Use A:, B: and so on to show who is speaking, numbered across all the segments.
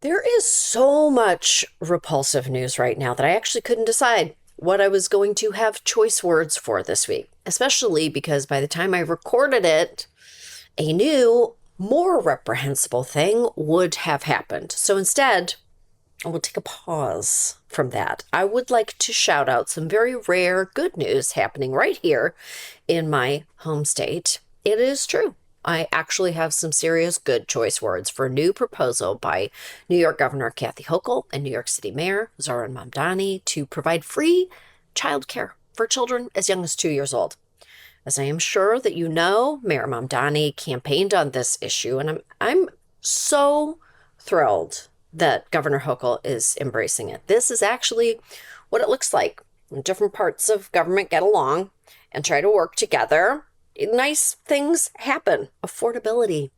A: There is so much repulsive news right now that I actually couldn't decide what I was going to have choice words for this week, especially because by the time I recorded it, a new, more reprehensible thing would have happened. So instead, I will take a pause from that. I would like to shout out some very rare good news happening right here in my home state. It is true. I actually have some serious good choice words for a new proposal by New York Governor Kathy Hochul and New York City Mayor Zohran Mamdani to provide free childcare for children as young as 2 years old. As I am sure that you know, Mayor Mamdani campaigned on this issue, and I'm so thrilled that Governor Hochul is embracing it. This is actually what it looks like when different parts of government get along and try to work together. Nice things happen. Affordability.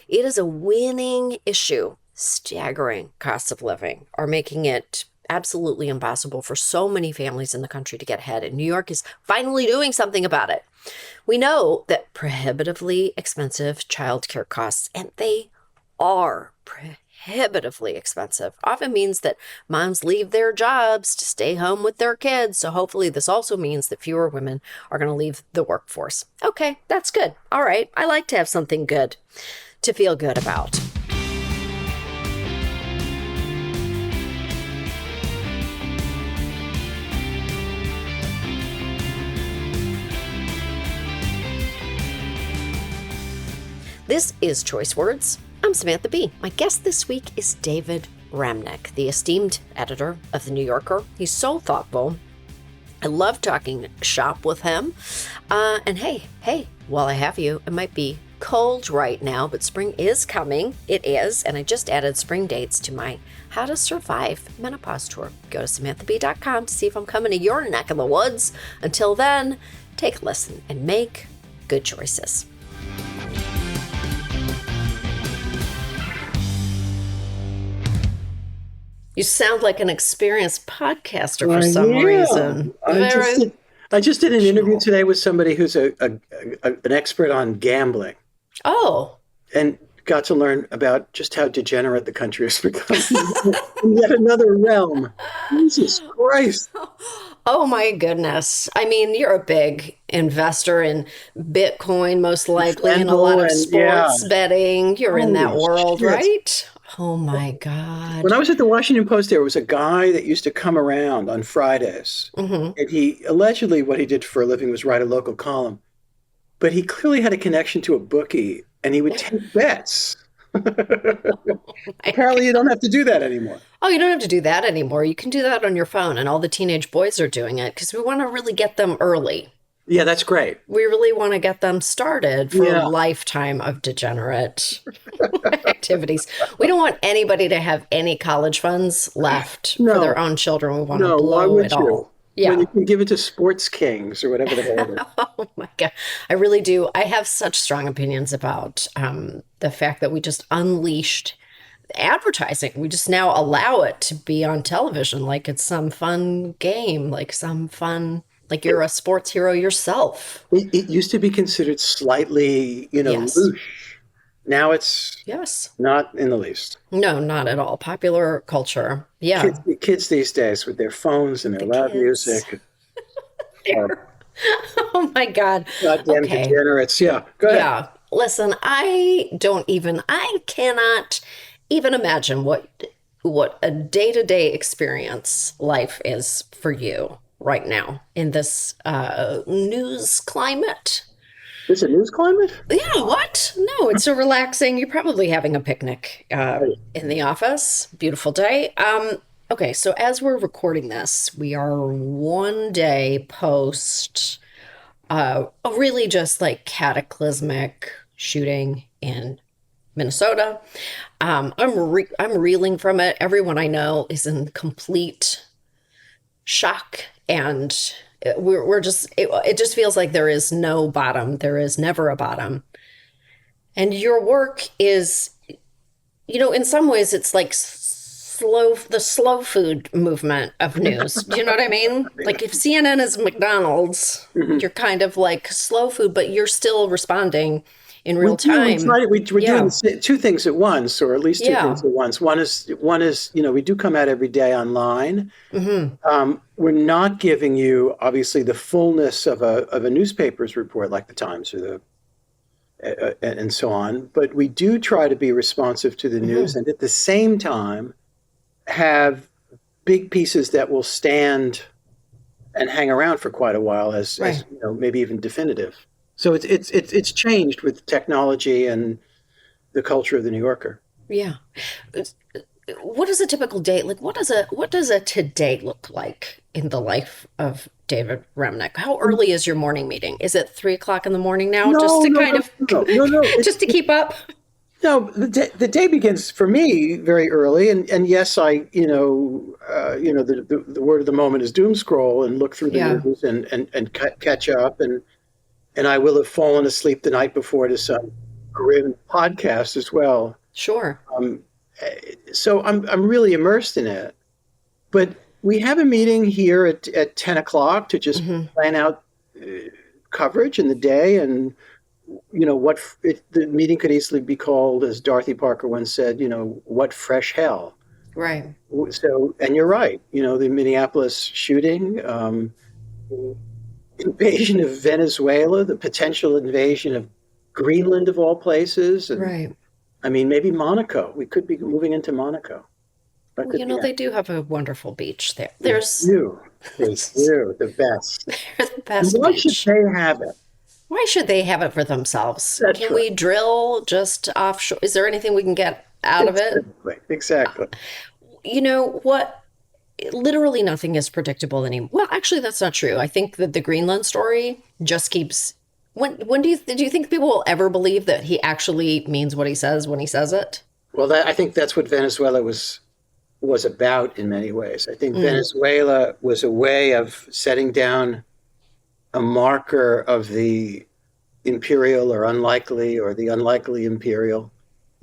A: It is a winning issue. Staggering costs of living are making it absolutely impossible for so many families in the country to get ahead, and New York is finally doing something about it. We know that prohibitively expensive childcare costs, and they are prohibitively expensive, often means that moms leave their jobs to stay home with their kids. So hopefully this also means that fewer women are going to leave the workforce. Okay, that's good. All right. I like to have something good to feel good about. This is Choice Words. I'm Samantha Bee. My guest this week is David Remnick, the esteemed editor of The New Yorker. He's so thoughtful. I love talking shop with him. And hey, while I have you, it might be cold right now, but spring is coming. It is. And I just added spring dates to my How to Survive Menopause Tour. Go to samanthab.com to see if I'm coming to your neck of the woods. Until then, take a listen and make good choices. You sound like an experienced podcaster for some reason.
B: I just did an interview today with somebody who's an expert on gambling.
A: Oh.
B: And got to learn about just how degenerate the country has become in yet another realm. Jesus Christ.
A: Oh my goodness. I mean, you're a big investor in Bitcoin, most likely, and a lot of sports betting. You're in that world, right? Oh my God.
B: When I was at the Washington Post, there was a guy that used to come around on Fridays. And he allegedly, what he did for a living was write a local column. But he clearly had a connection to a bookie, and he would take bets. Apparently, you don't have to do that anymore.
A: Oh, you don't have to do that anymore. You can do that on your phone, and all the teenage boys are doing it because we want to really get them early.
B: Yeah, that's great.
A: We really want to get them started for a lifetime of degenerate activities. We don't want anybody to have any college funds left for their own children. We want to blow it all.
B: Yeah. When you can give it to sports kings or whatever the hell it is.
A: Oh my God. I really do. I have such strong opinions about the fact that we just unleashed advertising. We just now allow it to be on television like it's some fun game, like some fun... Like you're a sports hero yourself.
B: It used to be considered slightly, louche. Now it's not in the least.
A: No, not at all. Popular culture. Yeah.
B: Kids these days with their phones and their loud music.
A: Oh my God.
B: Goddamn degenerates. Yeah. Go ahead.
A: Yeah. Listen, I cannot even imagine what a day-to-day experience life is for you right now in this news climate.
B: Is it news climate?
A: Yeah, what? No, it's so relaxing. You're probably having a picnic in the office. Beautiful day. Okay, so as we're recording this, we are one day post a really just like cataclysmic shooting in Minnesota. I'm reeling from it. Everyone I know is in complete shock. And we're just, it just feels like there is no bottom. There is never a bottom. And your work is, in some ways it's like the slow food movement of news. Do you know what I mean? Like if CNN is McDonald's, you're kind of like slow food, but you're still responding in
B: We
A: real
B: do. We try
A: time.
B: to. We're doing
A: Yeah.
B: two things at once, or at least two
A: Yeah.
B: things at once. One is we do come out every day online.
A: Hmm.
B: We're not giving you obviously the fullness of a newspaper's report like the Times or the and so on, but we do try to be responsive to the news
A: Hmm.
B: and at the same time have big pieces that will stand and hang around for quite a while as
A: Right.
B: maybe even definitive. So it's changed with technology and the culture of the New Yorker.
A: Yeah. What is a typical day like? What does a today look like in the life of David Remnick? How early is your morning meeting? Is it 3 o'clock in the morning now? Just
B: No,
A: to
B: no,
A: kind
B: no,
A: of
B: no, no, no.
A: just to keep up?
B: No, the day begins for me very early, and yes, I the word of the moment is doom scroll and look through the
A: Yeah,
B: news and catch up, and I will have fallen asleep the night before to some grim podcast as well.
A: sure.
B: Um, so I'm really immersed in it. But we have a meeting here at 10 o'clock to just
A: Hmm.
B: plan out uh, coverage in the day and the meeting could easily be called, as Dorothy Parker once said, what fresh hell.
A: Right.
B: So, and you're right, the Minneapolis shooting, the invasion of Venezuela, the potential invasion of Greenland of all places, and
A: Right.
B: I mean maybe Monaco. We could be moving into Monaco. That
A: Well,
B: could be
A: they
B: next.
A: do have a wonderful beach there.
B: They
A: There's
B: do. They do. The best.
A: they're the
B: And
A: best
B: why should
A: beach.
B: they have it?
A: Why should they have it for themselves?
B: That's
A: Can
B: right.
A: we drill just offshore? Is there anything we can get out of it?
B: Exactly. Exactly.
A: You know what? Literally nothing is predictable anymore. Well, actually, that's not true. I think that the Greenland story just keeps. When do you think people will ever believe that he actually means what he says when he says it?
B: Well, I think that's what Venezuela was about in many ways. I think
A: Mm,
B: Venezuela was a way of setting down a marker of the imperial or unlikely or the unlikely imperial,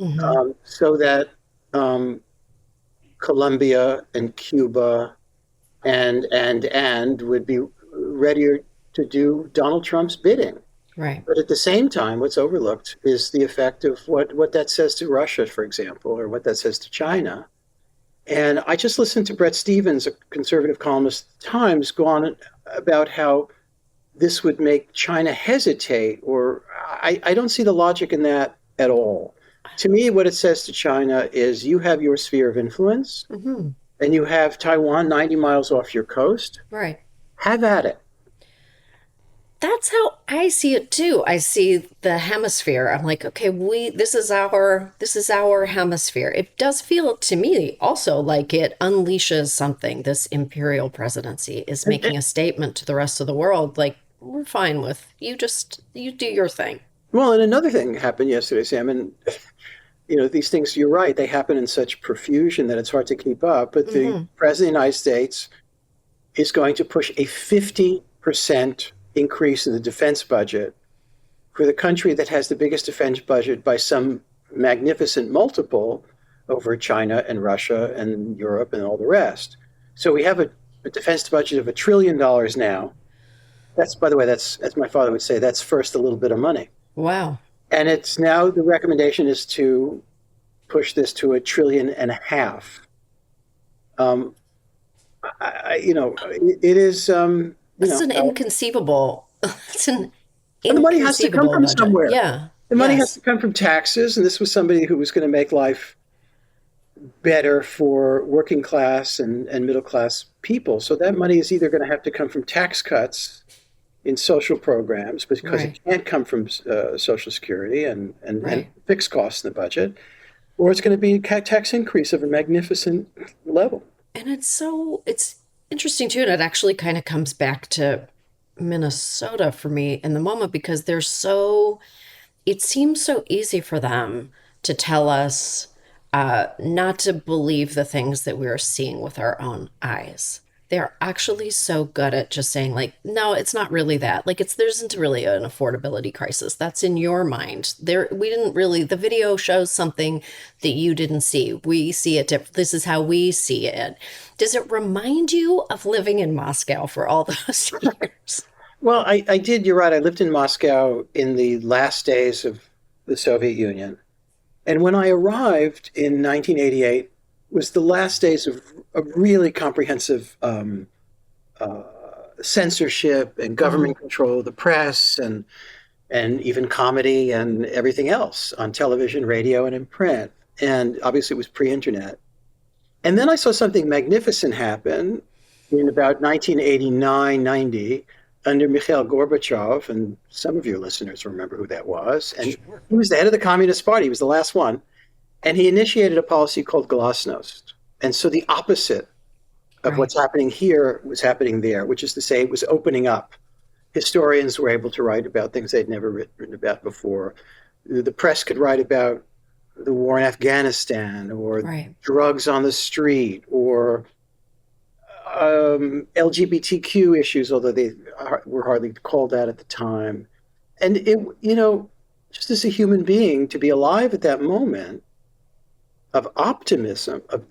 A: hmm.
B: so that um, Colombia and Cuba and would be readier to do Donald Trump's bidding.
A: Right.
B: But at the same time, what's overlooked is the effect of what that says to Russia, for example, or what that says to China. And I just listened to Bret Stephens, a conservative columnist at the Times, go on about how this would make China hesitate, or I don't see the logic in that at all. To me, what it says to China is you have your sphere of influence
A: Hmm.
B: and you have Taiwan 90 miles off your coast.
A: Right.
B: Have at it.
A: That's how I see it too. I see the hemisphere. I'm like, okay, we this is our hemisphere. It does feel to me also like it unleashes something. This imperial presidency is
B: And,
A: making a statement to the rest of the world like we're fine with you, just you do your thing.
B: well, and another thing happened yesterday, Sam, and these things, you're right, they happen in such profusion that it's hard to keep up. But the
A: Hmm.
B: president of the United States is going to push a 50% increase in the defense budget for the country that has the biggest defense budget by some magnificent multiple over China and Russia and Europe and all the rest. So we have a defense budget of $1 trillion now. That's, by the way, that's as my father would say, that's first a little bit of money.
A: Wow.
B: And it's now the recommendation is to push this to $1.5 trillion. Um, it is,
A: That's an inconceivable it's an
B: and the money has to come
A: inconceivable
B: from
A: budget.
B: somewhere.
A: Yeah.
B: The money has to
A: Yes.
B: come from taxes, and this was somebody who was going to make life better for working class and middle class people. So that money is either going to have to come from tax cuts in social programs because it
A: Right.
B: can't come from Social Security and
A: Right.
B: fixed costs in the budget, or it's going to be a tax increase of a magnificent level.
A: And it's interesting too, and it actually kind of comes back to Minnesota for me in the moment because it seems so easy for them to tell us not to believe the things that we are seeing with our own eyes. They're actually so good at just saying, like, no, it's not really that. Like, there isn't really an affordability crisis. That's in your mind. We didn't really, the video shows something that you didn't see. We see it, this is how we see it. Does it remind you of living in Moscow for all those years?
B: Well, I did. You're right. I lived in Moscow in the last days of the Soviet Union. And when I arrived in 1988, was the last days of a really comprehensive uh, censorship and
A: Hmm.
B: government control of the press and even comedy and everything else on television, radio, and in print. And obviously, it was pre-internet. And then I saw something magnificent happen in about 1989, 90 under Mikhail Gorbachev, and some of your listeners remember who that was. And
A: Sure.
B: he was the head of the Communist Party. He was the last one. And he initiated a policy called glasnost. And so the opposite of
A: Right.
B: what's happening here was happening there, which is to say, it was opening up. Historians were able to write about things they'd never written about before. The press could write about the war in Afghanistan or
A: Right.
B: drugs on the street or LGBTQ issues, although they were hardly called that at the time. And just as a human being, to be alive at that moment of optimism, of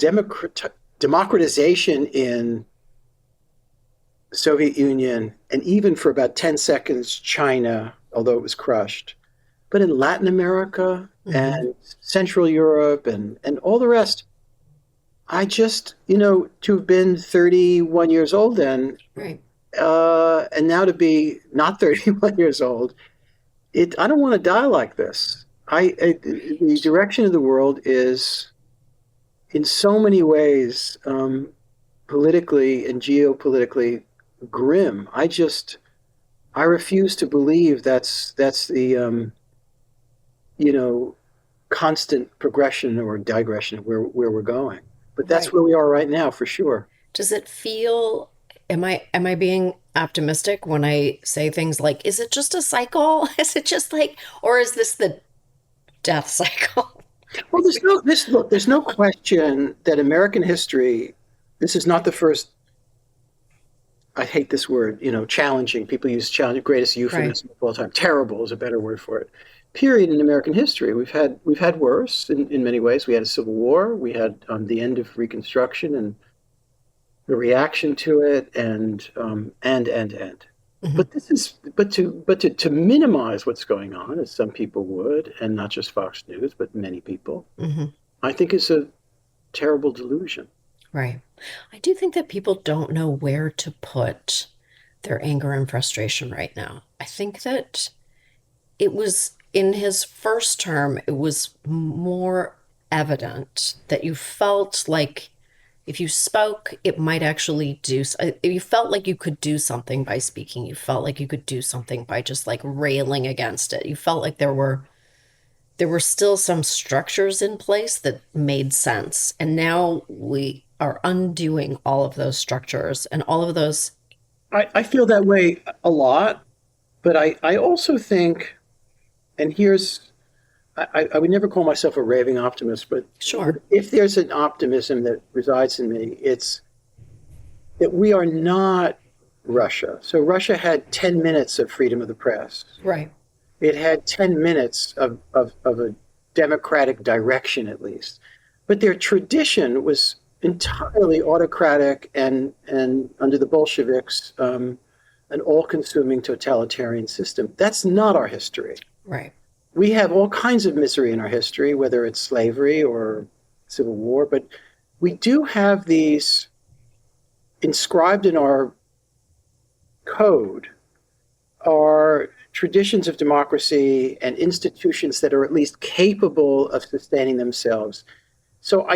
B: democratization in the Soviet Union, and even for about 10 seconds, China, although it was crushed, but in Latin America
A: Hmm.
B: and Central Europe and all the rest, I just, to have been 31 years old then,
A: Right.
B: and now to be not 31 years old, I don't want to die like this. The direction of the world is, in so many ways, politically and geopolitically grim. I refuse to believe that's the, you know, constant progression or digression of where we're going. But that's
A: Right.
B: where we are right now, for sure.
A: Does it feel, am I being optimistic when I say things like, is it just a cycle? Is it just like, or is this the death cycle?
B: Well, there's no question that American history. This is not the first. I hate this word. Challenging. People use challenge, greatest
A: Right.
B: euphemism of all time. Terrible is a better word for it. Period in American history. We've had worse in many ways. We had a civil war. We had the end of Reconstruction and the reaction to it, and.
A: Hmm.
B: But to minimize what's going on, as some people would, and not just Fox News, but many people,
A: Hmm.
B: I think is a terrible delusion.
A: Right. I do think that people don't know where to put their anger and frustration right now. I think that it was in his first term, it was more evident that you felt like if you spoke, it might actually do, you felt like you could do something by speaking. You felt like you could do something by just like railing against it. You felt like there were still some structures in place that made sense. And now we are undoing all of those structures and all of those.
B: I feel that way a lot, but I also think, and I would never call myself a raving optimist, but
A: Sure.
B: if there's an optimism that resides in me, it's that we are not Russia. So Russia had 10 minutes of freedom of the press.
A: Right.
B: It had 10 minutes of a democratic direction, at least. But their tradition was entirely autocratic and under the Bolsheviks, an all consuming totalitarian system. That's not our history.
A: Right.
B: We have all kinds of misery in our history, whether it's slavery or civil war, but we do have these inscribed in our code are traditions of democracy and institutions that are at least capable of sustaining themselves. So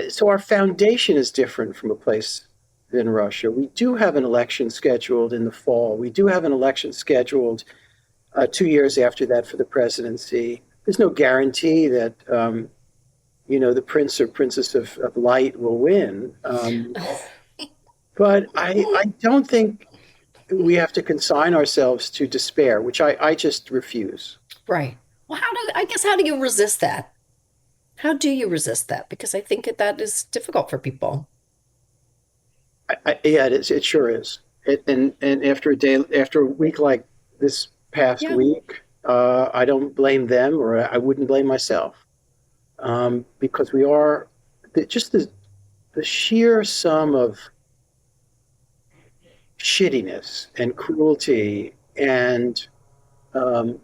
B: so our foundation is different from a place than Russia. We do have an election scheduled in the fall. We do have an election scheduled 2 years after that for the presidency. There's no guarantee that the prince or princess of light will win. But I don't think we have to consign ourselves to despair, which I just refuse.
A: Right. Well, how do you resist that? How do you resist that? Because I think that is difficult for people.
B: Yeah, it is. It sure is. And after a week like this past
A: Yeah.
B: week, I don't blame them, or I wouldn't blame myself, because we are just the sheer sum of shittiness and cruelty and um,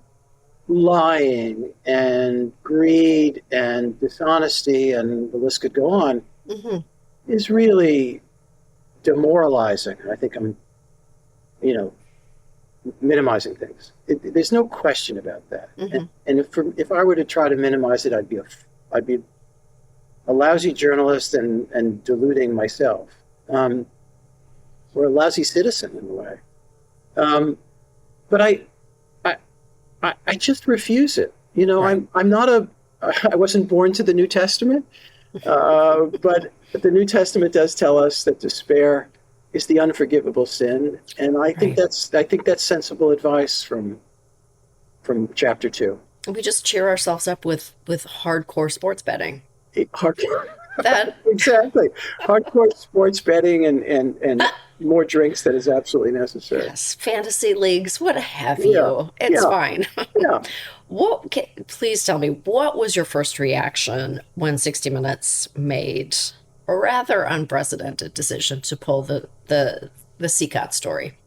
B: lying and greed and dishonesty, and the list could go on,
A: Hmm.
B: is really demoralizing. I think I'm, you know, minimizing things. There's no question about that. And,
A: Hmm.
B: and if I were to try to minimize it, I'd be a lousy journalist and deluding myself, or a lousy citizen in a way. Um, but I, I just refuse it.
A: Right.
B: I'm not I wasn't born to the New Testament, but the New Testament does tell us that despair is the unforgivable sin, and
A: Right.
B: I think that's sensible advice from chapter 2.
A: We just cheer ourselves up with hardcore sports betting.
B: Hardcore,
A: That
B: exactly. Hardcore sports betting and more drinks than is absolutely necessary.
A: yes, fantasy leagues, what have
B: Yeah,
A: you? It's
B: yeah,
A: fine.
B: yeah.
A: Please tell me, what was your first reaction when 60 Minutes made a rather unprecedented decision to pull the CCOT story?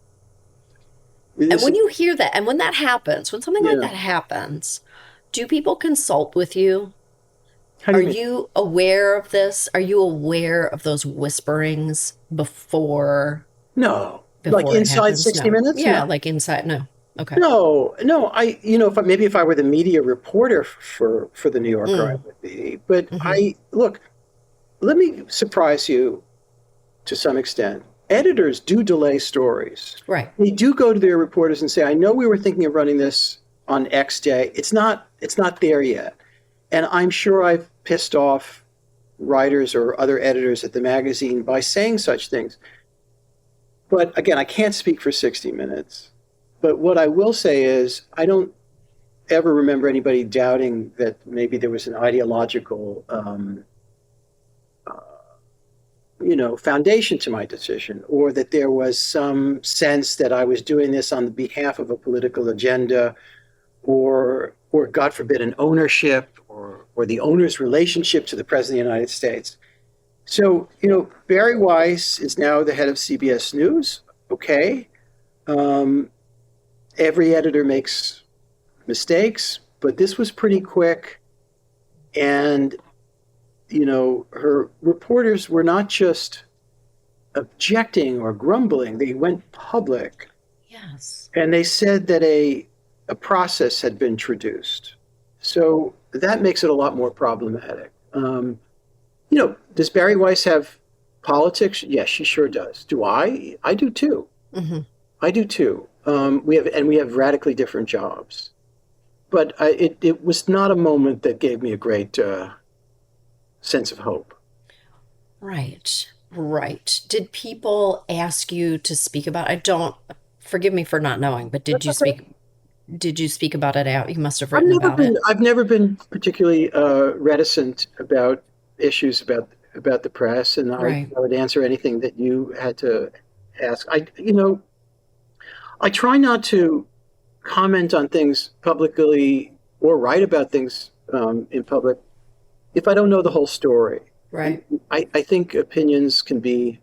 A: And
B: This
A: when
B: is,
A: you hear that, and when that happens, when something like
B: yeah.
A: that happens, do people consult with you?
B: How do
A: Are
B: you mean?
A: you aware of this? Are you aware of those whisperings
B: No, like
A: before it
B: inside
A: happens?
B: 60
A: No.
B: Minutes?
A: Yeah,
B: No.
A: like inside. No. Okay.
B: No, no. Maybe if I were the media reporter for the New Yorker, I
A: Mm.
B: would be. But
A: Hmm.
B: I look. Let me surprise you to some extent. Editors do delay stories.
A: Right.
B: They do go to their reporters and say, "I know we were thinking of running this on X day. It's not there yet." And I'm sure I've pissed off writers or other editors at the magazine by saying such things. But again, I can't speak for 60 Minutes. But what I will say is, I don't ever remember anybody doubting that maybe there was an ideological, foundation to my decision, or that there was some sense that I was doing this on the behalf of a political agenda, or God forbid, an ownership, or the owner's relationship to the President of the United States. So, Barry Weiss is now the head of CBS News. Okay. Um, every editor makes mistakes, but this was pretty quick. And, her reporters were not just objecting or grumbling, they went public
A: Yes.
B: and they said that a process had been introduced. So that makes it a lot more problematic. Does Barry Weiss have politics? Yes, she sure does. Do I? I do too.
A: Hmm.
B: I do too. We have radically different jobs. But it was not a moment that gave me a great sense of hope.
A: Right. Right. Did people ask you to speak about? I don't. Forgive me for not knowing, but
B: That's okay.
A: Did you speak about it out? You must have written about it.
B: I've never been particularly reticent about issues about the press, and
A: Right.
B: I would answer anything that you had to ask. I try not to comment on things publicly or write about things in public if I don't know the whole story. And
A: Right.
B: I think opinions can be,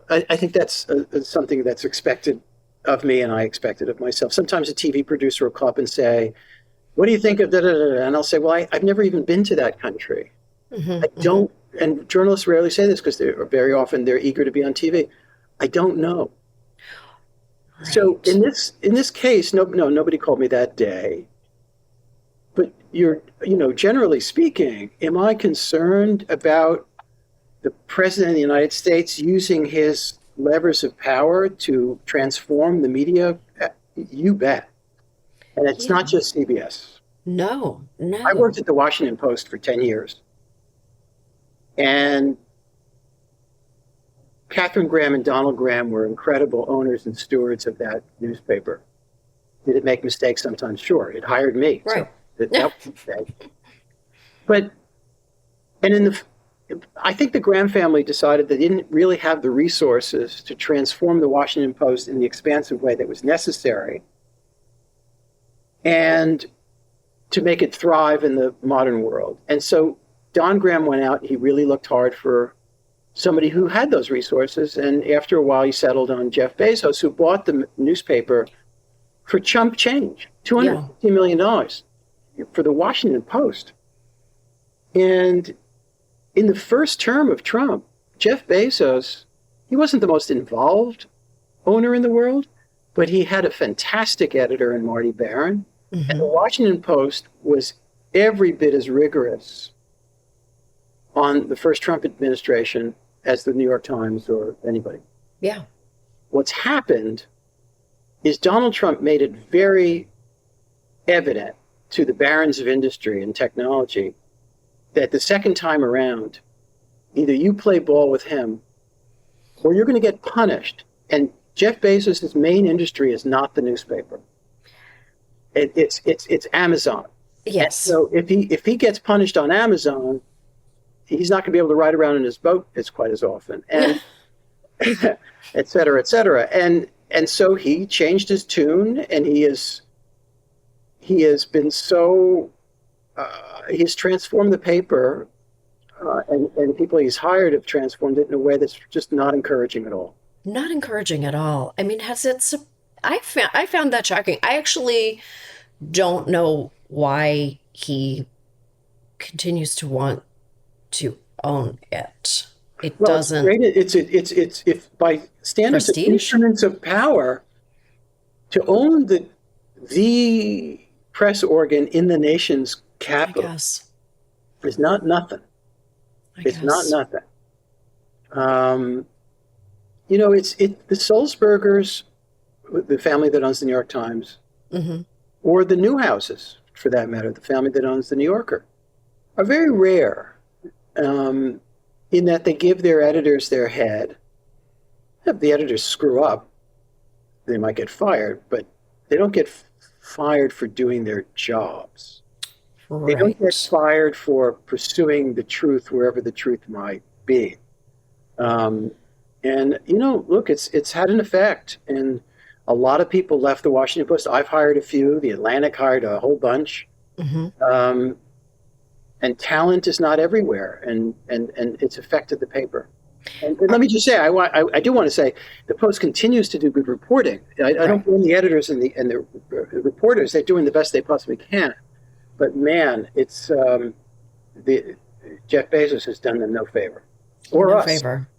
B: I think that's something that's expected of me, and I expect it of myself. Sometimes a TV producer will call up and say, "What do you think of da da da?" And I'll say, "Well, I've never even been to that country.
A: Hmm.
B: I
A: Hmm.
B: don't," and journalists rarely say this because they're very often they're eager to be on TV. I don't know. So
A: Right.
B: in this case, no, nobody called me that day. But generally speaking, am I concerned about the president of the United States using his levers of power to transform the media? You bet. And it's not
A: Yeah.
B: just CBS.
A: No.
B: I worked
A: No.
B: at the Washington Post for 10 years. And Catherine Graham and Donald Graham were incredible owners and stewards of that newspaper. Did it make mistakes sometimes? Sure. It hired me. So
A: Right.
B: that was a mistake. But, and in the, I think the Graham family decided they didn't really have the resources to transform the Washington Post in the expansive way that was necessary and to make it thrive in the modern world. And so Don Graham went out, he really looked hard for somebody who had those resources. And after a while, he settled on Jeff Bezos, who bought the newspaper for chump change,
A: Yeah.
B: $250 million for the Washington Post. And in the first term of Trump, Jeff Bezos, he wasn't the most involved owner in the world, but he had a fantastic editor in Marty Baron. And the
A: Hmm.
B: Washington Post was every bit as rigorous on the first Trump administration as the New York Times or anybody.
A: Yeah.
B: What's happened is Donald Trump made it very evident to the barons of industry and technology that the second time around, either you play ball with him or you're going to get punished. And Jeff Bezos' main industry is not the newspaper. It's Amazon. And
A: Yes.
B: so if he gets punished on Amazon, he's not going to be able to ride around in his boat as quite as often, and et cetera, et cetera. And so he changed his tune, and he has been so he's transformed the paper, and people he's hired have transformed it in a way that's just not encouraging at all.
A: Not encouraging at all. I mean, I found that shocking. I actually don't know why he continues to want to own it. It
B: Well, it's
A: doesn't
B: great. It's if by standards of
A: prestige,
B: instruments of power to own the press organ in the nation's
A: I
B: capital
A: guess.
B: is not nothing.
A: I
B: It's not
A: guess.
B: nothing. Um, it's the Sulzbergers, the family that owns the New York Times,
A: Hmm.
B: or the Newhouses, for that matter, the family that owns the New Yorker, are very rare um, in that they give their editors their head. If the editors screw up, they might get fired, but they don't get fired for doing their jobs. They don't get
A: Right.
B: fired for pursuing the truth wherever the truth might be. Um, and look, it's had an effect, and a lot of people left the Washington Post. I've hired a few. The Atlantic hired a whole bunch.
A: Hmm.
B: Um, and talent is not everywhere, and it's affected the paper. And let me just say, I do want to say, the Post continues to do good reporting. I
A: Right.
B: don't blame the editors and the reporters; they're doing the best they possibly can. But man, it's the Jeff Bezos has done them no favor, or
A: No
B: us.
A: favor.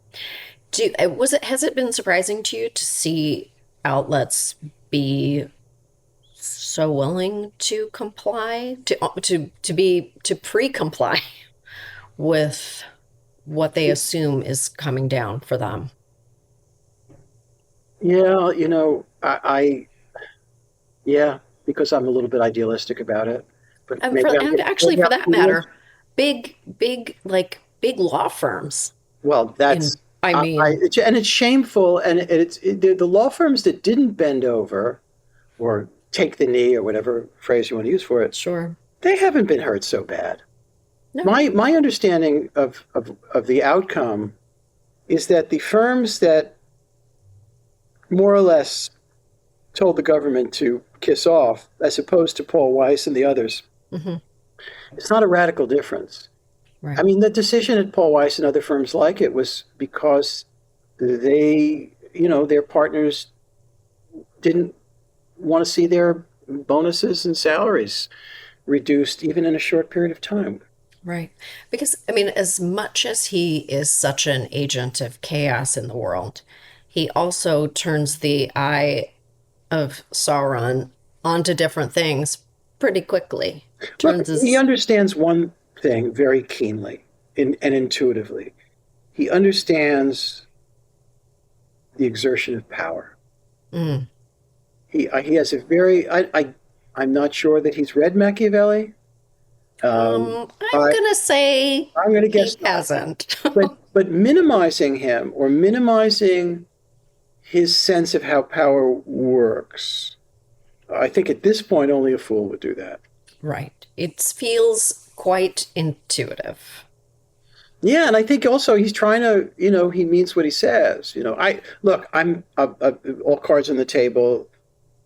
A: Has it been surprising to you to see outlets be so willing to comply to pre-comply with what they assume is coming down for them?
B: Yeah, yeah, because I'm a little bit idealistic about it, but
A: And actually,
B: maybe
A: for
B: I'm
A: that
B: too much.
A: matter, big law firms.
B: Well,
A: In I mean,
B: and it's shameful, and the law firms that didn't bend over or take the knee or whatever phrase you want to use for it,
A: sure,
B: they haven't been hurt so bad.
A: no,
B: My understanding of the outcome is that the firms that more or less told the government to kiss off, as opposed to Paul Weiss and the others,
A: hmm,
B: it's not a radical difference. I
A: right,
B: mean, the decision at Paul Weiss and other firms like it was because their partners didn't want to see their bonuses and salaries reduced even in a short period of time.
A: right. Because I mean, as much as he is such an agent of chaos in the world, he also turns the eye of Sauron onto different things pretty quickly.
B: Look,
A: Turns
B: he
A: his
B: understands one thing very keenly and intuitively. He understands the exertion of power.
A: mm,
B: He has a very I'm not sure that he's read Machiavelli.
A: I'm
B: I
A: gonna say
B: I'm going to
A: he
B: guess not.
A: hasn't.
B: But minimizing him or minimizing his sense of how power works, I think at this point only a fool would do that.
A: Right. It feels quite intuitive.
B: Yeah, and I think also he's trying to, he means what he says. I look, I'm all cards on the table,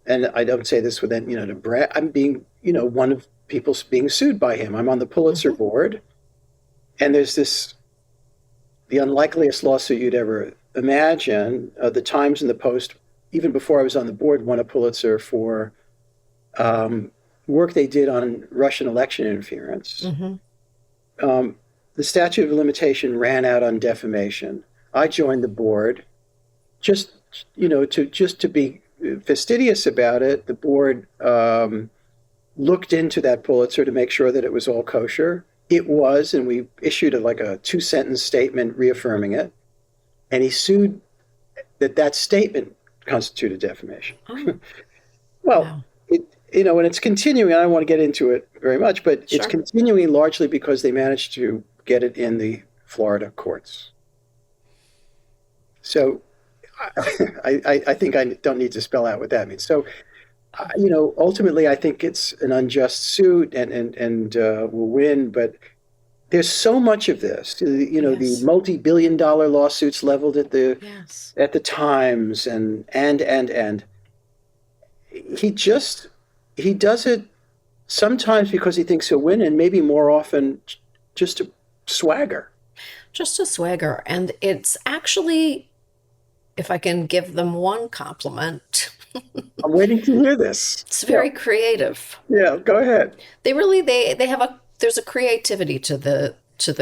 B: and I don't say this with any, to brag. I'm being, one of people being sued by him. I'm on the Pulitzer
A: Hmm.
B: board, and there's the unlikeliest lawsuit you'd ever imagine. The Times and the Post, even before I was on the board, won a Pulitzer for um, work they did on Russian election interference.
A: Hmm.
B: Um, the statute of limitation ran out on defamation. I joined the board just, to be fastidious about it. The board looked into that Pulitzer to make sure that it was all kosher. It was, and we issued like a 2 sentence statement reaffirming it. And he sued that statement constituted defamation.
A: Oh,
B: Well,
A: wow.
B: and it's continuing. I don't want to get into it very much, but it's
A: Sure.
B: continuing largely because they managed to get it in the Florida courts. So I think I don't need to spell out what that means. So, ultimately, I think it's an unjust suit and will win. But there's so much of this. The
A: Yes.
B: multi-billion-dollar lawsuits leveled at the
A: Yes.
B: Times and he just he does it sometimes because he thinks he'll win, and maybe more often just to swagger.
A: Just a swagger. And it's actually, if I can give them one compliment,
B: I'm waiting to hear this.
A: it's
B: Yeah,
A: very creative.
B: yeah, go ahead.
A: They have a there's a creativity to the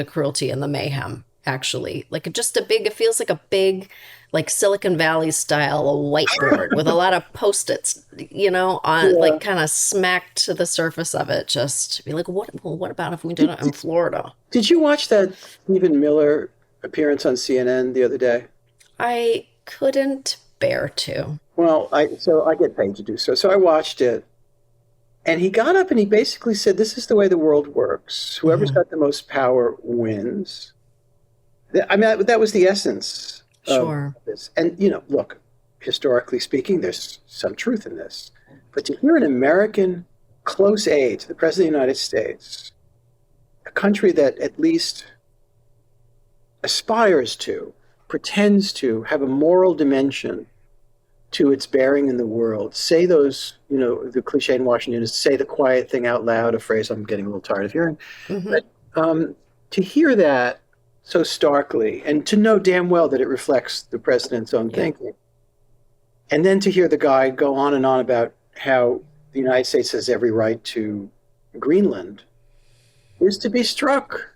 A: cruelty and the mayhem, actually. Like just a big, it feels like a big, like Silicon Valley style whiteboard with a lot of post-its, on
B: Yeah.
A: like kind of smacked to the surface of it. Just be like, what about if we did
B: Did,
A: it in
B: did,
A: Florida?
B: did you watch that Stephen Miller appearance on CNN the other day?
A: I couldn't bear to.
B: Well, I get paid to do so. So I watched it, and he got up and he basically said, "This is the way the world works. Whoever's
A: Hmm.
B: got the most power wins." I mean, that was the essence of
A: Sure.
B: this. And, look, historically speaking, there's some truth in this. But to hear an American close aide to the President of the United States, a country that at least aspires to, pretends to have a moral dimension to its bearing in the world, say those, the cliche in Washington is say the quiet thing out loud, a phrase I'm getting a little tired of hearing.
A: Hmm.
B: But to hear that so starkly and to know damn well that it reflects the president's own
A: Yeah.
B: thinking, and then to hear the guy go on and on about how the United States has every right to Greenland is to be struck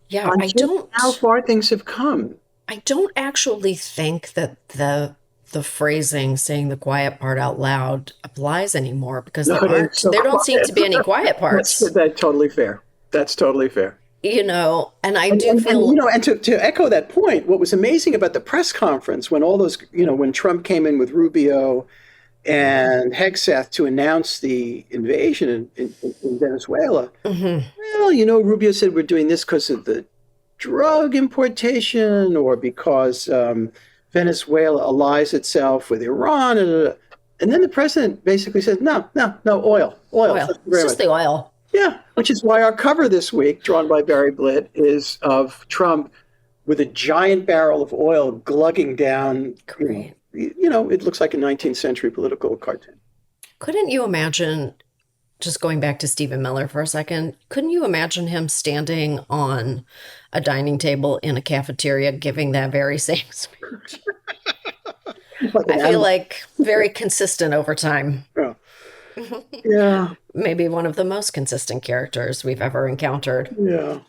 A: Yeah,
B: on just how far things have come.
A: I don't actually think that the phrasing saying the quiet part out loud applies anymore because
B: No, it ain't so
A: there don't seem
B: quiet.
A: to be any quiet parts,
B: That's totally fair. That's totally fair.
A: and I
B: And,
A: do
B: and, and
A: feel,
B: to echo that point, what was amazing about the press conference when all those, when Trump came in with Rubio and Hegseth to announce the invasion in Venezuela,
A: mhm,
B: well, Rubio said we're doing this because of the drug importation or because Venezuela allies itself with Iran. And then the president basically said, no, no, no, oil.
A: oil.
B: Thank you
A: It's
B: very
A: just
B: much.
A: the oil.
B: Yeah, which is why our cover this week, drawn by Barry Blitt, is of Trump with a giant barrel of oil glugging down.
A: Great.
B: It looks like a 19th century political cartoon.
A: Couldn't you imagine, just going back to Stephen Miller for a second, couldn't you imagine him standing on a dining table in a cafeteria giving that very same speech?
B: Like
A: I
B: an
A: feel
B: animal.
A: like very consistent over time.
B: Yeah. Yeah.
A: Maybe one of the most consistent characters we've ever encountered.
B: Yeah.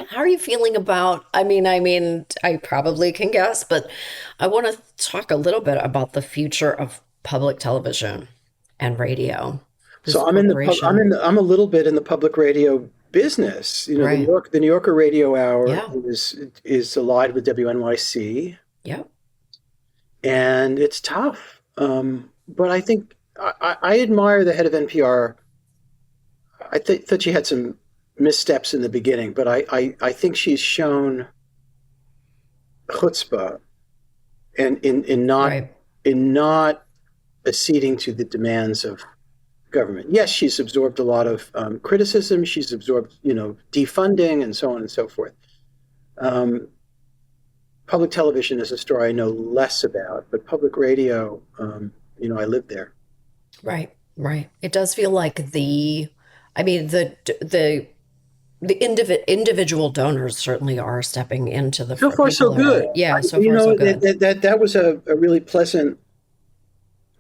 A: How are you feeling about, I probably can guess, but I want to talk a little bit about the future of public television and radio. This
B: So
A: corporation.
B: I'm a little bit in the public radio business.
A: Right.
B: The New Yorker Radio Hour
A: Yeah.
B: is allied with WNYC,
A: Yep.
B: and it's tough. But I think I admire the head of NPR. I thought she had some missteps in the beginning, but I think she's shown chutzpah and
A: Right.
B: in not acceding to the demands of government. Yes, she's absorbed a lot of criticism. She's absorbed, defunding and so on and so forth. Um, Public television is a story I know less about, but public radio, I live there.
A: Right. Right. It does feel like I mean, individual donors certainly are stepping into the
B: So
A: front.
B: far, so
A: People are,
B: good.
A: yeah, so far so good.
B: That was a really pleasant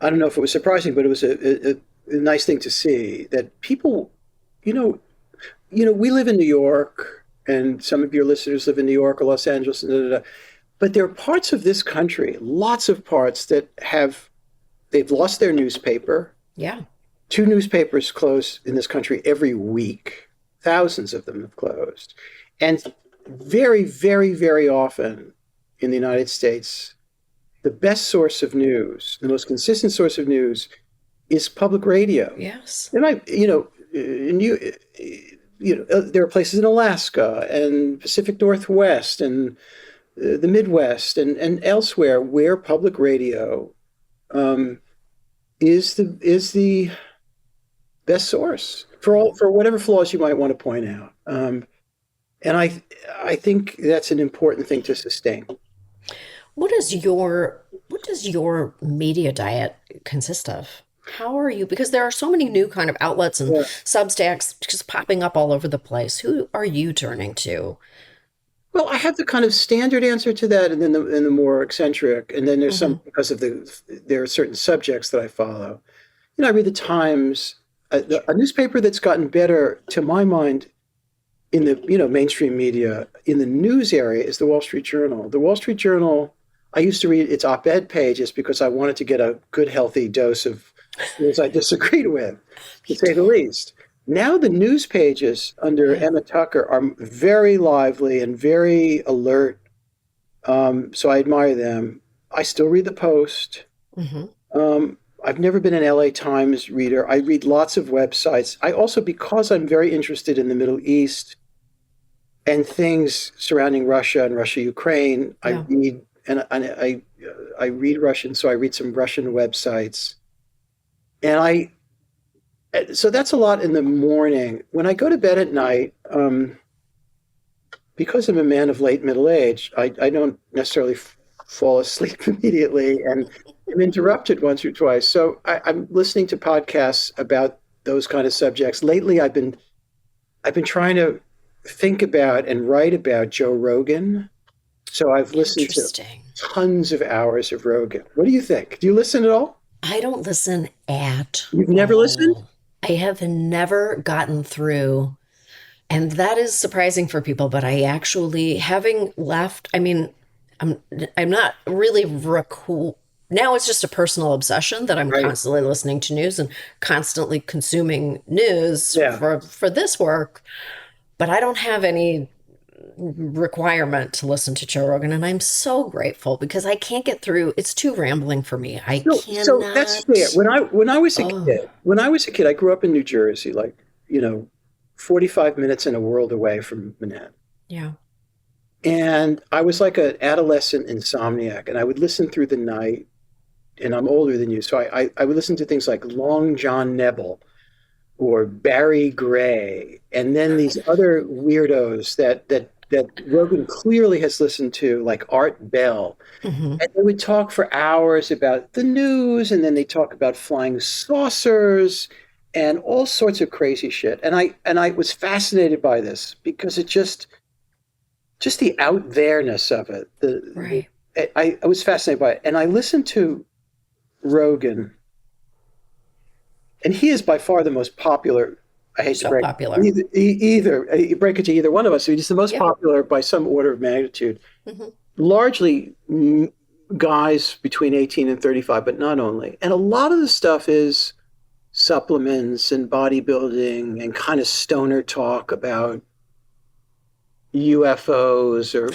B: I don't know if it was surprising, but it was a nice thing to see that people, you know, we live in New York, and some of your listeners live in New York or Los Angeles, da, da, da. But there are parts of this country, lots of parts that they've lost their newspaper.
A: Yeah.
B: Two newspapers close in this country every week. Thousands of them have closed. And very, very, very often in the United States, the best source of news, the most consistent source of news is public radio.
A: Yes.
B: And there are places in Alaska and Pacific Northwest and the Midwest and elsewhere where public radio um, is the best source for whatever flaws you might want to point out. And I think that's an important thing to sustain.
A: What does your media diet consist of? How are you? Because there are so many new kind of outlets and
B: Yeah.
A: Substacks just popping up all over the place. Who are you turning to?
B: Well, I have the kind of standard answer to that, and then the more eccentric, and then there's
A: Hmm.
B: some because of there are certain subjects that I follow. I read the Times, a newspaper that's gotten better to my mind in the mainstream media in the news area is the Wall Street Journal. The Wall Street Journal, I used to read its op-ed pages because I wanted to get a good healthy dose of news I disagreed with, to
A: Me
B: say the
A: too.
B: least. Now the news pages under
A: Yeah.
B: Emma Tucker are very lively and very alert. So I admire them. I still read the Post.
A: Hmm.
B: I've never been an LA Times reader. I read lots of websites. I also, because I'm very interested in the Middle East and things surrounding Russia and Russia-Ukraine, I
A: Yeah.
B: read and I read Russian, so I read some Russian websites. And so that's a lot in the morning. When I go to bed at night, because I'm a man of late middle age, I don't necessarily fall asleep immediately and I'm interrupted once or twice. So I'm listening to podcasts about those kind of subjects. Lately, I've been trying to think about and write about Joe Rogan. So I've listened to
A: Interesting.
B: tons of hours of Rogan. What do you think? Do you listen at all?
A: I don't listen at
B: You've never listened?
A: all. I have never gotten through, and that is surprising for people, but I actually, having left, I mean, I'm I'm not really now it's just a personal obsession that I'm
B: Right.
A: constantly listening to news and constantly consuming news
B: Yeah.
A: for this work, but I don't have any requirement to listen to Joe Rogan, and I'm so grateful because I can't get through. It's too rambling for me. I
B: So that's fair.
A: cannot.
B: When I was a
A: Oh,
B: kid, I grew up in New Jersey, like, 45 minutes in a world away from Manhattan.
A: yeah.
B: And I was like an adolescent insomniac, and I would listen through the night, and I'm older than you, so I would listen to things like Long John Nebel or Barry Gray, and then these other weirdos that Rogan clearly has listened to, like Art Bell.
A: Hmm.
B: And they would talk for hours about the news, and then they talk about flying saucers and all sorts of crazy shit. And I was fascinated by this because it just the out there-ness of it.
A: Right.
B: I was fascinated by it. And I listened to Rogan, and he is by far the most popular. I hate to
A: So
B: break
A: popular.
B: you break it to either one of us. He's the most
A: Yeah.
B: popular by some order of magnitude.
A: Hmm.
B: Largely guys between 18 and 35, but not only. And a lot of the stuff is supplements and bodybuilding and kind of stoner talk about UFOs or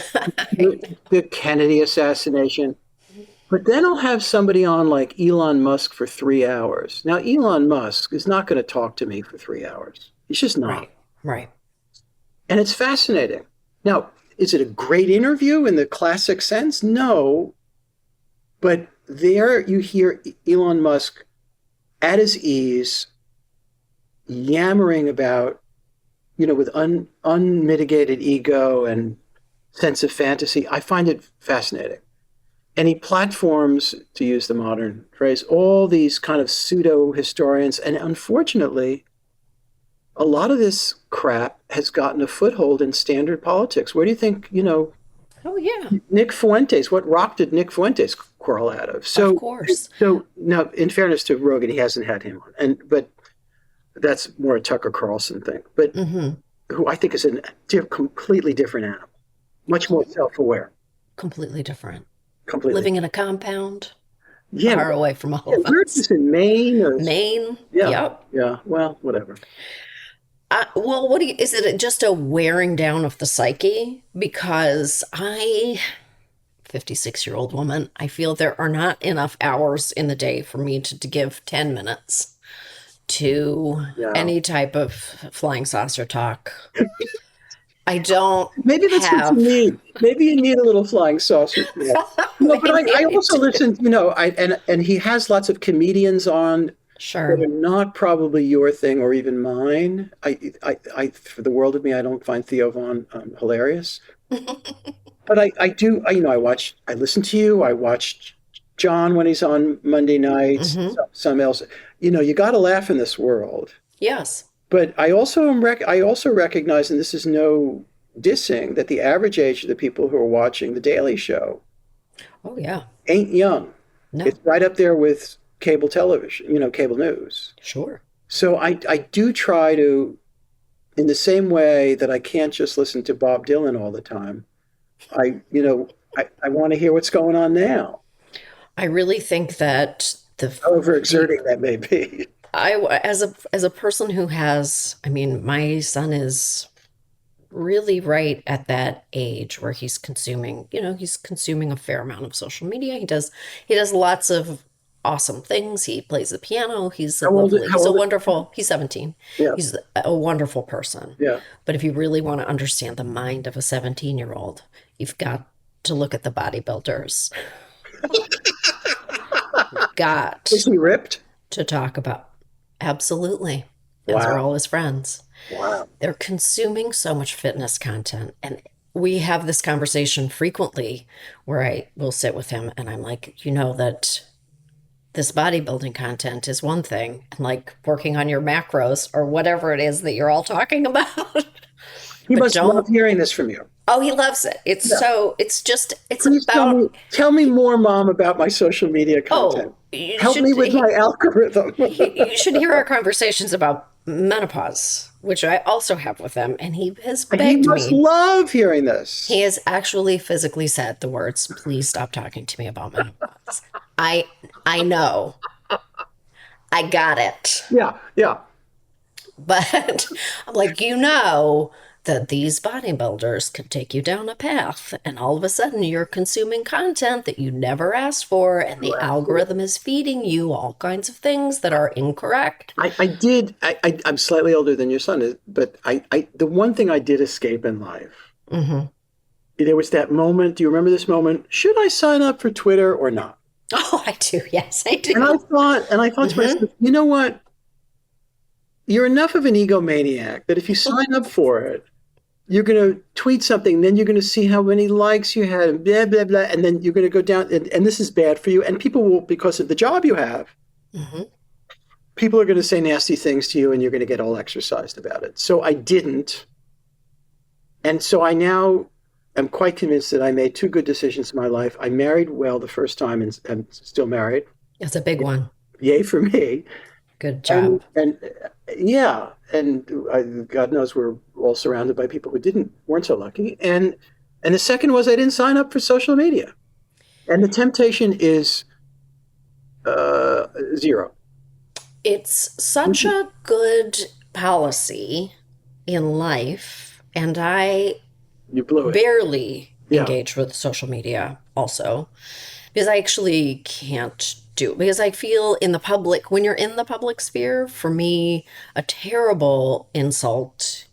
B: the Kennedy assassination. But then I'll have somebody on like Elon Musk for 3 hours. Now, Elon Musk is not going to talk to me for 3 hours. He's just not.
A: Right. Right.
B: And it's fascinating. Now, is it a great interview in the classic sense? No. But there you hear Elon Musk at his ease, yammering about, with unmitigated ego and sense of fantasy. I find it fascinating. And he platforms, to use the modern phrase, all these kind of pseudo historians. And unfortunately, a lot of this crap has gotten a foothold in standard politics. Where do you think,
A: Oh, yeah,
B: Nick Fuentes, what rock did Nick Fuentes crawl out of?
A: of
B: So,
A: course.
B: so now, in fairness to Rogan, he hasn't had him on, but that's more a Tucker Carlson thing. But
A: Hmm.
B: who I think is a completely different animal, much more self-aware,
A: Completely different.
B: completely.
A: Living in a compound
B: Yeah,
A: far away from all
B: yeah.
A: of
B: Where is
A: us.
B: this in Maine or?
A: Maine,
B: Yeah,
A: yep.
B: yeah. Well, whatever.
A: Well, what do you, is it just a wearing down of the psyche? Because 56-year-old woman, I feel there are not enough hours in the day for me to give 10 minutes to
B: Yeah.
A: any type of flying saucer talk. I don't
B: Maybe that's what you
A: have,
B: need. Maybe you need a little flying saucer. Yeah. No, but
A: maybe
B: I
A: I
B: also
A: do.
B: listened, and he has lots of comedians on that
A: Sure.
B: are not probably your thing or even mine. For the world of me, I don't find Theo Von hilarious. But I listen to you. I watched John when he's on Monday nights,
A: Hmm.
B: some else. You got to laugh in this world.
A: Yes.
B: But I also recognize, and this is no dissing, that the average age of the people who are watching The Daily Show
A: Oh, yeah.
B: ain't young.
A: No,
B: It's right up there with cable television, cable news.
A: sure.
B: So I do try to, in the same way that I can't just listen to Bob Dylan all the time. I want to hear what's going on now,
A: I really think that
B: however
A: the
B: exerting that may be.
A: I as a person who has, I mean, my son is really right at that age where he's consuming a fair amount of social media. He does lots of awesome things. He plays the piano.
B: How
A: He's a
B: old?
A: wonderful, he's 17.
B: Yeah,
A: He's a wonderful person.
B: yeah.
A: But if you really want to understand the mind of a 17-year-old, you've got to look at the bodybuilders.
B: Is
A: Got
B: he ripped?
A: to talk about. Absolutely. As are
B: Wow,
A: all his friends.
B: wow.
A: They're consuming so much fitness content. And we have this conversation frequently where I will sit with him and I'm like, that this bodybuilding content is one thing, and like working on your macros or whatever it is that you're all talking about.
B: He
A: But
B: must love
A: don't,
B: hearing this from you.
A: oh, he loves it.
B: Yeah.
A: It's
B: Please
A: about,
B: tell me more, Mom, about my social media
A: oh,
B: content.
A: you
B: Help me
A: should,
B: with my algorithm.
A: you should hear our conversations about menopause, which I also have with him. And he has
B: He
A: begged
B: must
A: me.
B: love hearing this.
A: He has actually physically said the words, "Please stop talking to me about menopause." I I know. I got it.
B: Yeah, yeah.
A: But I'm like, that these bodybuilders can take you down a path and all of a sudden you're consuming content that you never asked for and the algorithm is feeding you all kinds of things that are incorrect.
B: I did. I'm slightly older than your son, but the one thing I did escape in life,
A: Hmm.
B: there was that moment. Do you remember this moment? Should I sign up for Twitter or not?
A: Oh, I do. Yes, I
B: And
A: do.
B: I thought to
A: Hmm.
B: myself, you know what? You're enough of an egomaniac that if you sign up for it, you're going to tweet something, then you're going to see how many likes you had, and blah, blah, blah. And then you're going to go down, and this is bad for you. And people will, because of the job you have,
A: Hmm.
B: people are going to say nasty things to you, and you're going to get all exercised about it. So I didn't. And so I now am quite convinced that I made two good decisions in my life. I married well the first time and I'm still married.
A: That's a big one.
B: Yay for me.
A: Good
B: And,
A: job.
B: and yeah, and God knows we're all surrounded by people who weren't so lucky. And the second was I didn't sign up for social media. And the temptation is zero.
A: It's such a good policy in life, and I
B: You blew it.
A: barely
B: Yeah.
A: engage with social media also because I actually can't do it because I feel when you're in the public sphere, for me, a terrible insult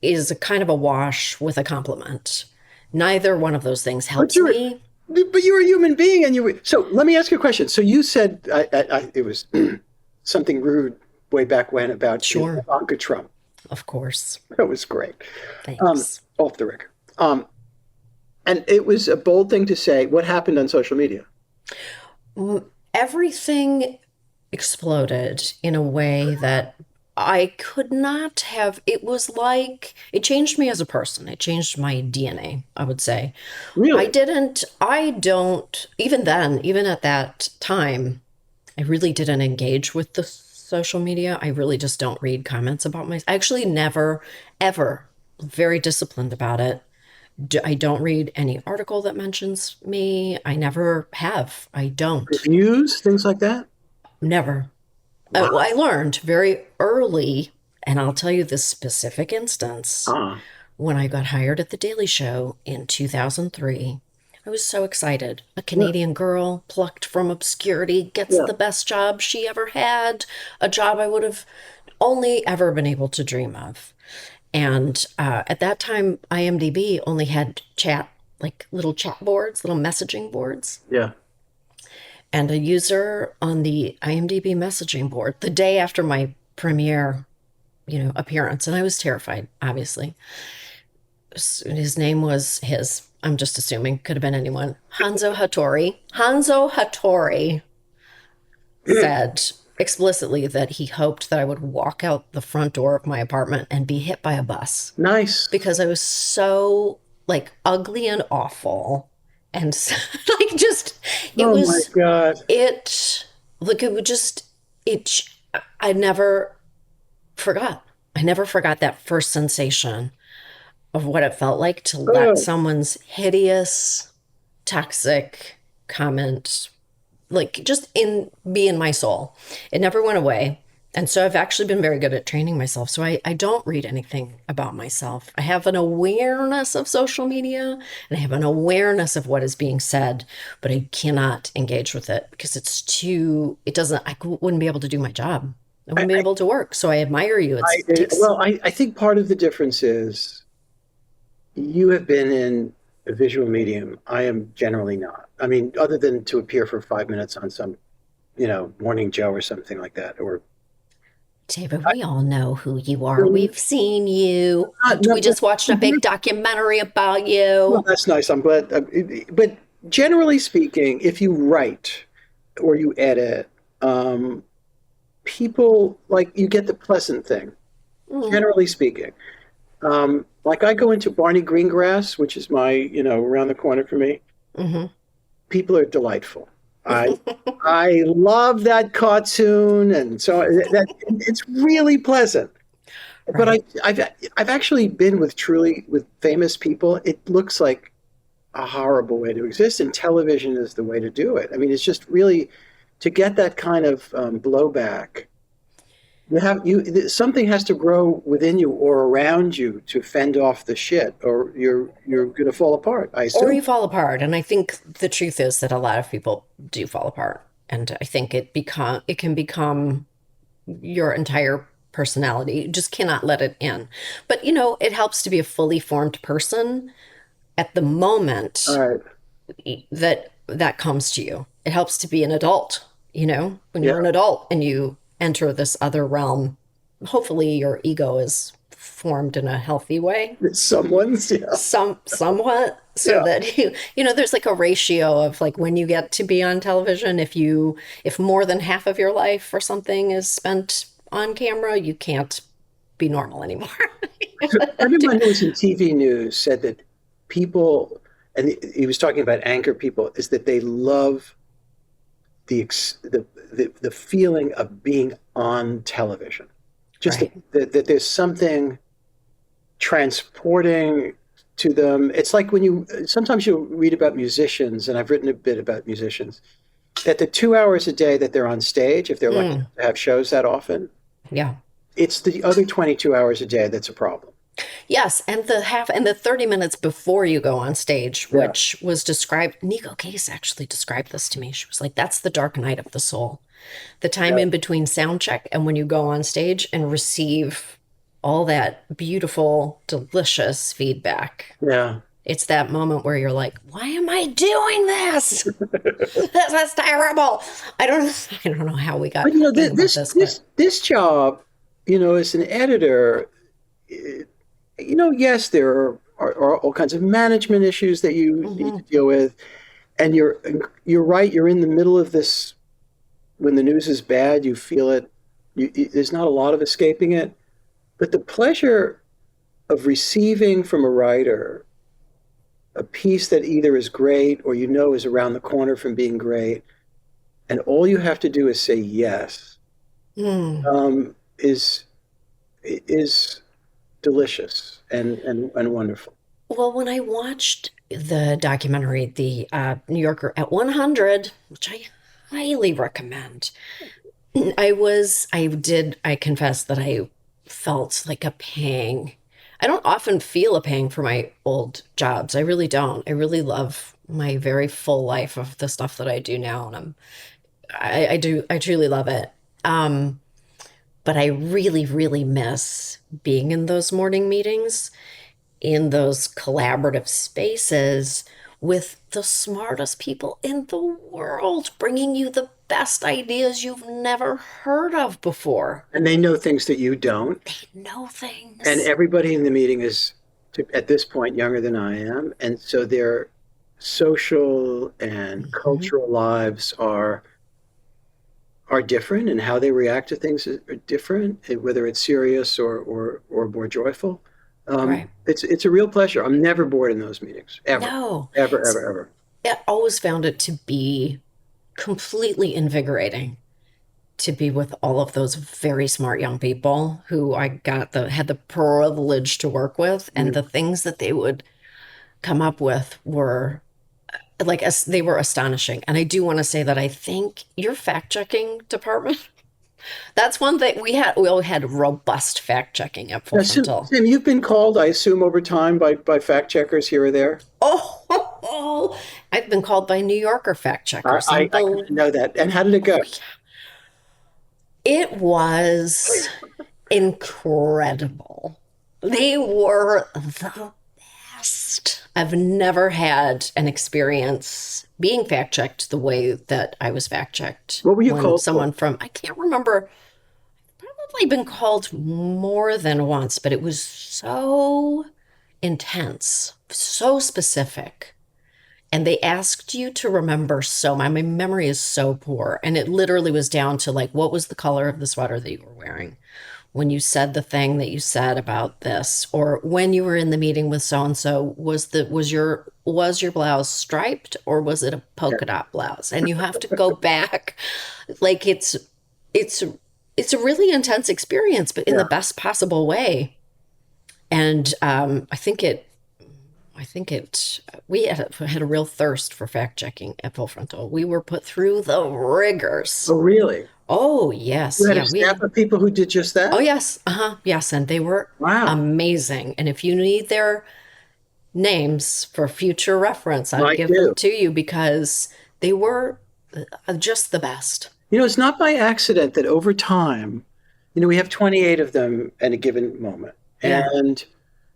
A: is a kind of a wash with a compliment. Neither one of those things
B: But
A: helps me.
B: you're a human being, and So let me ask you a question. So you said it was something rude way back when about
A: Sure,
B: Ivanka Trump.
A: of course.
B: That was great.
A: Thanks.
B: Off the record. And it was a bold thing to say. What happened on social media?
A: Everything exploded in a way that I could not have, it was like, it changed me as a person. It changed my DNA, I would say.
B: Really?
A: I don't, even then, even at that time, I really didn't engage with the social media. I really just don't read comments about my, I actually never, ever, very disciplined about it. I don't read any article that mentions me. I never have. I don't.
B: Reviews, things like that?
A: Never.
B: Wow.
A: I learned very early, and I'll tell you this specific instance.
B: Ah,
A: When I got hired at The Daily Show in 2003, I was so excited. A
B: yeah,
A: Canadian girl plucked from obscurity gets
B: yeah.
A: the best job she ever had, a job I would have only ever been able to dream of. And at that time, IMDb only had chat, like little chat boards, little messaging boards.
B: Yeah.
A: And a user on the IMDb messaging board the day after my premiere, appearance, and I was terrified, obviously. His name was his, I'm just assuming, could have been anyone. Hanzo Hattori. Hanzo Hattori said explicitly that he hoped that I would walk out the front door of my apartment and be hit by a bus
B: Nice.
A: because I was so like ugly and awful and like just it
B: Oh my
A: was
B: God.
A: it like it would just it I never forgot. I never forgot that first sensation of what it felt like to let
B: Oh,
A: someone's hideous, toxic comment like just in be in my soul. It never went away. And so I've actually been very good at training myself. So I don't read anything about myself. I have an awareness of social media and I have an awareness of what is being said, but I cannot engage with it because it doesn't, wouldn't be able to do my job. I wouldn't be
B: I,
A: able to work. So I admire you. It takes,
B: well, I think part of the difference is you have been in a visual medium. I am generally not. I mean, other than to appear for 5 minutes on some, Morning Joe or something like that, or
A: David,
B: I,
A: we all know who you are. We've seen you.
B: not,
A: We just watched a big documentary about you.
B: well, that's nice. I'm glad. But generally speaking, if you write or you edit, um, people like you get the pleasant thing.
A: Mm,
B: Generally speaking, like I go into Barney Greengrass, which is my, around the corner for me.
A: hmm
B: People are delightful. I love that cartoon, and so that it's really pleasant. But
A: Right.
B: I've actually been with famous people. It looks like a horrible way to exist, and television is the way to do it. I mean, it's just really to get that kind of blowback. Something has to grow within you or around you to fend off the shit, or you're going to fall apart. I
A: Or
B: assume.
A: you fall apart. And I think the truth is that a lot of people do fall apart. And I think it can become your entire personality. You just cannot let it in. But it helps to be a fully formed person at the
B: All
A: moment
B: right.
A: that comes to you. It helps to be an adult, when
B: Yeah.
A: you're an adult and you enter this other realm. Hopefully your ego is formed in a healthy way,
B: Someone's. Yeah.
A: somewhat, so
B: Yeah.
A: that there's like a ratio of like when you get to be on television, if more than half of your life or something is spent on camera, you can't be normal anymore.
B: So everyone who was in TV news said that people, and he was talking about anchor people, is that they love the feeling of being on television. Just
A: Right.
B: that there's something transporting to them. It's like when sometimes you'll read about musicians, and I've written a bit about musicians, that the 2 hours a day that they're on stage, if they're lucky
A: Mm,
B: to have shows that often,
A: yeah.
B: it's the other 22 hours a day that's a problem.
A: Yes, and the 30 minutes before you go on stage,
B: Yeah.
A: which was described, Nico Case actually described this to me. She was like, that's the dark night of the soul. The time
B: Yeah.
A: in between sound check and when you go on stage and receive all that beautiful, delicious feedback.
B: Yeah.
A: It's that moment where you're like, why am I doing this? This is terrible. I don't know how we got
B: But
A: talking about this, but
B: this job, as an editor, yes, there are all kinds of management issues that you need to
A: mhm,
B: deal with, and you're right. You're in the middle of this when the news is bad. You feel it There's not a lot of escaping it, but the pleasure of receiving from a writer a piece that either is great or is around the corner from being great, and all you have to do is say yes,
A: Mm.
B: is delicious and wonderful.
A: Well, when I watched the documentary, The New Yorker at 100, which I highly recommend, I confess that I felt like a pang. I don't often feel a pang for my old jobs. I really don't. I really love my very full life of the stuff that I do now, and I truly love it. Um, but I really, really miss being in those morning meetings, in those collaborative spaces with the smartest people in the world, bringing you the best ideas you've never heard of before.
B: And they know things that you don't.
A: They know
B: And
A: things.
B: everybody in the meeting is, at this point, younger than I am. And so their social and
A: Mhm.
B: cultural lives are different, and how they react to things are different, whether it's serious or more joyful.
A: Right.
B: It's a real pleasure. I'm never bored in those meetings, ever,
A: No,
B: ever, ever, ever.
A: I always found it to be completely invigorating to be with all of those very smart young people who I had the privilege to work with, and
B: Mm.
A: the things that they would come up with were like they were astonishing. And I do want to say that I think your fact checking department, that's one thing we all had robust fact checking at Full
B: Now, Sim,
A: Frontal.
B: Sim, you've been called, I assume, over time by fact checkers here or there.
A: Oh, I've been called by New Yorker fact checkers.
B: I kind of know that. And how did it
A: Oh,
B: go?
A: yeah. It was incredible. They were the best. I've never had an experience being fact checked the way that I was fact checked
B: What were you
A: when
B: called for?
A: someone from, I can't remember, probably been called more than once, but it was so intense, so specific. And they asked you to remember so my memory is so poor. And it literally was down to like, what was the color of the sweater that you were wearing when you said the thing that you said about this, or when you were in the meeting with so and so, was your blouse striped or was it a
B: Yeah.
A: polka dot blouse? And you have to go back, like it's it's a really intense experience, but in the
B: Yeah.
A: best possible way. And I think it, we had a real thirst for fact checking at Full Frontal. We were put through the rigors.
B: Oh, really?
A: Oh,
B: You
A: yes.
B: had a
A: Yeah,
B: staff of people who did just
A: oh,
B: that?
A: yes. Uh-huh. Yes. And they were
B: Wow.
A: amazing. And if you need their names for future reference, I'd
B: I
A: give them
B: do.
A: to you because they were just the best.
B: It's not by accident that over time, we have 28 of them at a given moment.
A: Yeah,
B: And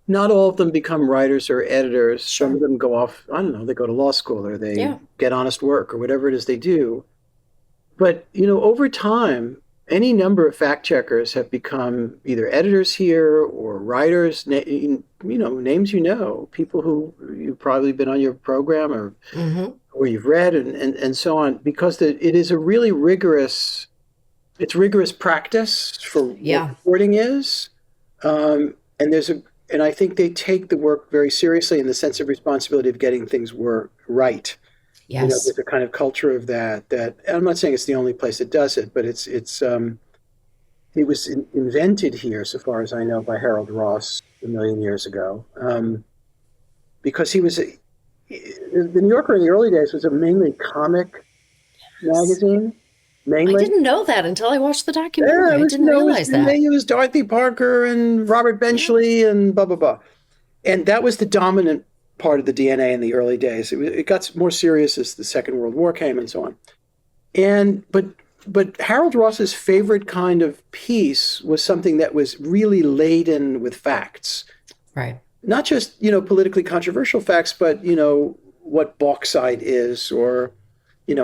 B: not all of them become writers or editors. Some
A: sure.
B: of them go off, I don't know, they go to law school or they
A: Yeah,
B: get honest work or whatever it is they do. But, over time, any number of fact checkers have become either editors here or writers, names people who you've probably been on your program
A: hmm,
B: or you've read and so on, because it is a really it's rigorous practice for what
A: yeah,
B: reporting is. And and I think they take the work very seriously in the sense of responsibility of getting things work right.
A: yes,
B: There's a kind of culture of that I'm not saying it's the only place that does it, but it was invented here, so far as I know, by Harold Ross a million years ago, because the New Yorker in the early days was a mainly comic
A: yes.
B: magazine,
A: I
B: mainly.
A: didn't know that until I watched the
B: Yeah,
A: documentary. I didn't realize that.
B: it was Dorothy Parker and Robert
A: Yeah,
B: Benchley and blah blah blah, and that was the dominant part of the DNA in the early days. It got more serious as the Second World War came and so on. And but Harold Ross's favorite kind of piece was something that was really laden with facts,
A: right.
B: not just politically controversial facts, but what bauxite is, or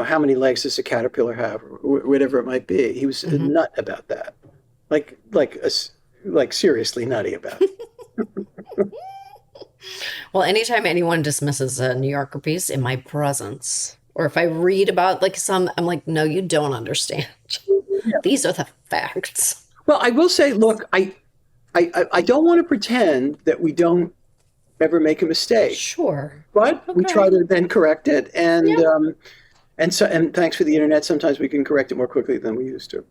B: how many legs does a caterpillar have, or whatever it might be. He was a
A: Hmm.
B: nut about that, like seriously nutty about it.
A: Well, anytime anyone dismisses a New Yorker piece in my presence, or if I read about like some, I'm like, no, you don't understand. These are the facts.
B: Well, I will say, look, I don't want to pretend that we don't ever make a mistake,
A: Sure.
B: but we try
A: Okay.
B: to then correct it.
A: Yeah.
B: And thanks for the internet, sometimes we can correct it more quickly than we used to.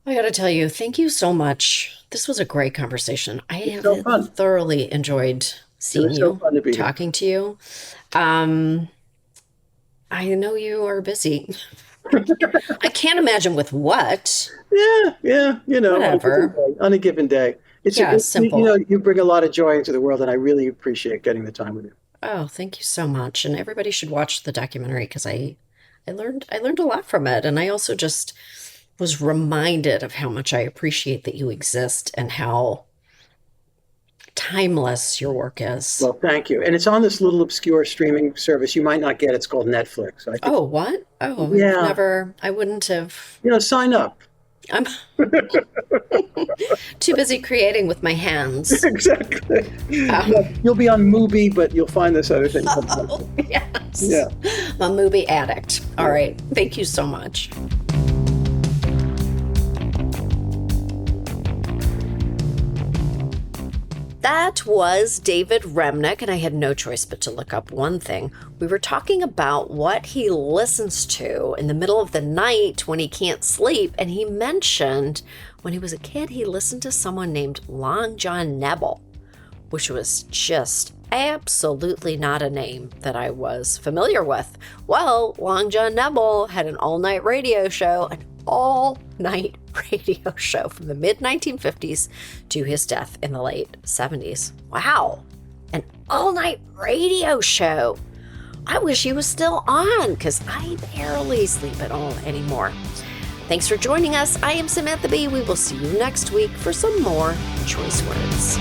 A: I gotta tell you, thank you so much. This was a great conversation. I
B: It's
A: have
B: so fun.
A: thoroughly enjoyed
B: It
A: seeing
B: was so
A: you,
B: fun to be here.
A: talking to you. Um, I know you are busy. I can't imagine with what.
B: Yeah, yeah,
A: Whatever.
B: on a given day.
A: Yeah, simple.
B: You bring a lot of joy into the world, and I really appreciate getting the time with you.
A: Oh, thank you so much. And everybody should watch the documentary because I learned a lot from it. And I also just was reminded of how much I appreciate that you exist and how timeless your work is.
B: Well, thank you. And it's on this little obscure streaming service you might not get. It's called Netflix. I think,
A: Oh, what? Oh,
B: yeah,
A: I wouldn't have.
B: sign up.
A: I'm too busy creating with my hands.
B: Exactly.
A: Um,
B: Yeah, you'll be on Mubi, but you'll find this other thing.
A: oh, yes.
B: Yeah.
A: I'm a movie addict. All right. Thank you so much. That was David Remnick, and I had no choice but to look up one thing. We were talking about what he listens to in the middle of the night when he can't sleep, and he mentioned when he was a kid, he listened to someone named Long John Nebel, which was just absolutely not a name that I was familiar with. Well, Long John Nebel had an all-night radio show, an all-night radio show from the mid-1950s to his death in the late 70s. Wow, an all-night radio show. I wish he was still on because I barely sleep at all anymore. Thanks for joining us. I am Samantha Bee. We will see you next week for some more choice words.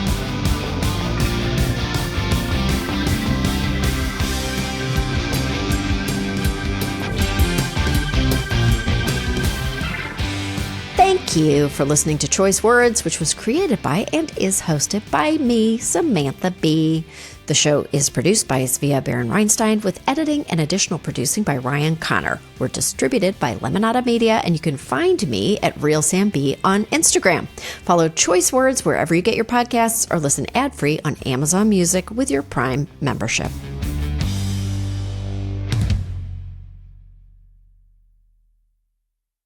A: Thank you for listening to Choice Words, which was created by and is hosted by me, Samantha Bee. The show is produced by Svea Baron Reinstein with editing and additional producing by Ryan Connor. We're distributed by Lemonada Media, and you can find me at Real Sam B on Instagram. Follow Choice Words wherever you get your podcasts or listen ad-free on Amazon Music with your Prime membership.